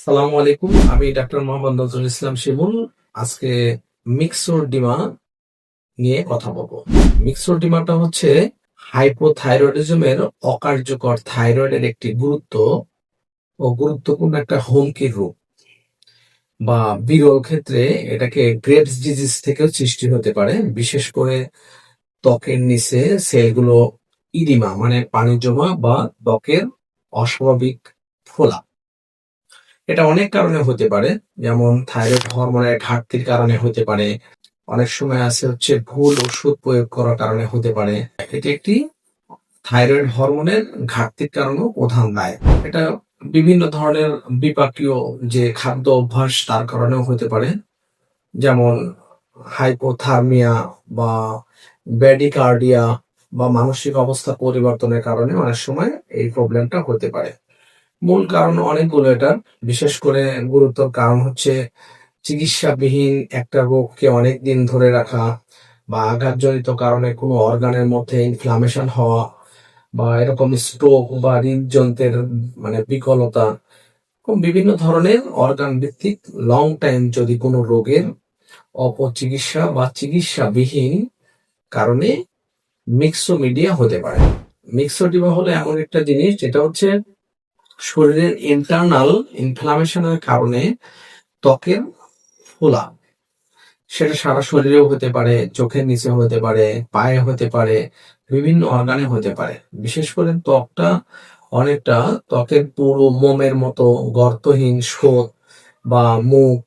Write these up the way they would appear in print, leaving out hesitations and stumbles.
সালামু আলাইকুম। আমি ডাক্তার মোহাম্মদ নজরুল ইসলাম শিমুল। আজকে মিক্সোডিমা নিয়ে কথা বলবো। মিক্সোডিমাটা হচ্ছে হাইপোথাইরয়েডিজমের অকার্যকর থাইরয়েডের একটি গুরুত্বপূর্ণ একটা হুমকির রূপ বা বিরল ক্ষেত্রে এটাকে গ্রেভস ডিজিজ থেকেও সৃষ্টি হতে পারে। বিশেষ করে ত্বকের নিচে সেলগুলো ইডিমা মানে পানি জমা বা ত্বকের অস্বাভাবিক ফোলা। এটা অনেক কারণে হতে পারে, যেমন থাইরয়েড হরমোনের ঘাটতির কারণে হতে পারে। অনেক সময় আছে হচ্ছে ভুল ওষুধ প্রয়োগ করার কারণে হতে পারে। এটি একটি থাইরয়েড হরমোনের ঘাটতির কারণেও প্রধান দায়। এটা বিভিন্ন ধরনের বিপাকীয় যে খাদ্য অভ্যাস তার কারণেও হতে পারে, যেমন হাইপোথার্মিয়া বা ব্র্যাডিকার্ডিয়া বা মানসিক অবস্থা পরিবর্তনের কারণে অনেক সময় এই প্রবলেমটা হতে পারে। মূল কারণ অনেকগুলো এটার। বিশেষ করে গুরুতর কারণ হচ্ছে চিকিৎসাবিহীন একটা রোগকে অনেক দিন ধরে রাখা বা আঘাতজনিত কারণে কোনো অর্গানের মধ্যে ইনফ্লামেশন হওয়া বা এরকম স্ট্রোক বা হৃদযন্ত্রের মানে বিকলতা, এরকম বিভিন্ন ধরনের অর্গান ভিত্তিক লং টাইম যদি কোনো রোগের অপচিকিৎসা বা চিকিৎসাবিহীন কারণে মিক্সোমিডিয়া হতে পারে। মিক্সোডিমা হলো এমন একটা জিনিস যেটা হচ্ছে শরীরের ইন্টারনাল ইনফ্লামেশনের কারণে ত্বকের ফোলা। সেটা সারা শরীরেও হতে পারে, চোখের নিচে হতে পারে, পায়ে হতে পারে, বিভিন্ন অর্গানে হতে পারে। বিশেষ করে অনেকটা ত্বকের পুরো মোমের মতো গর্তহীন শোথ বা মুখ,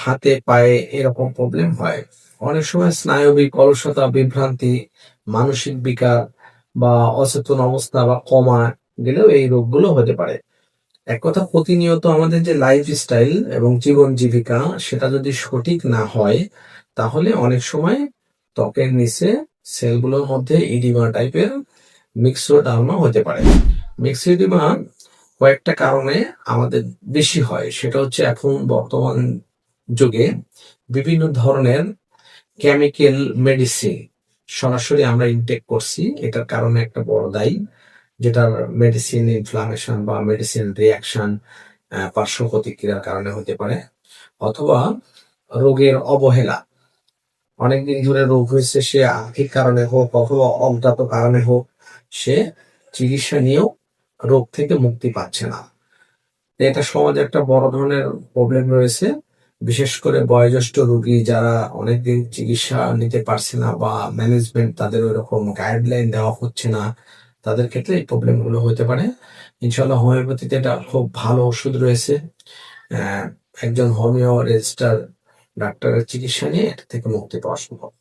হাতে পায়ে এরকম প্রবলেম হয়। অনেক সময় স্নায়বিক অলসতা, বিভ্রান্তি, মানসিক বিকার বা অচেতন অবস্থা বা কমা গেলেও এই রোগগুলো হতে পারে। এক কথা, প্রতিনিয়ত আমাদের যে লাইফস্টাইল এবং জীবন জীবিকা সেটা যদি সঠিক না হয়, তাহলে অনেক সময় ত্বকের নিচে সেলগুলোর মধ্যে ইডিমা টাইপের মিক্সোডার্মা হতে পারে। মিক্সোডিমা কয়েকটা কারণে আমাদের বেশি হয়। সেটা হচ্ছে এখন বর্তমান যুগে বিভিন্ন ধরনের কেমিক্যাল মেডিসিন সরাসরি আমরা ইনটেক করছি, এটার কারণে একটা বড় দায়ী। যেটার মেডিসিন ইনফ্লামেশন বা মেডিসিন রিয়াকশন পার্শ্ব প্রতিক্রিয়ার কারণে হতে পারে, অথবা রোগের অবহেলা। অনেকদিন ধরে রোগ হয়েছে, সে আর্থিক কারণে হোক অথবা অজ্ঞাত কারণে হোক, সে চিকিৎসা নিয়েও রোগ থেকে মুক্তি পাচ্ছে না। এটা সমাজে একটা বড় ধরনের প্রবলেম রয়েছে। বিশেষ করে বয়োজ্যেষ্ঠ রোগী যারা অনেকদিন চিকিৎসা নিতে পারছে না বা ম্যানেজমেন্ট তাদের ওইরকম গাইডলাইন দেওয়া হচ্ছে না, তাদের ক্ষেত্রে এই প্রবলেম গুলো হতে পারে। ইনশাল্লাহ হোমিওপ্যাথিতে এটা খুব ভালো ওষুধ রয়েছে। একজন হোমিও রেজিস্টার ডাক্তারের চিকিৎসা নিয়ে এটা থেকে মুক্তি পাওয়া সম্ভব।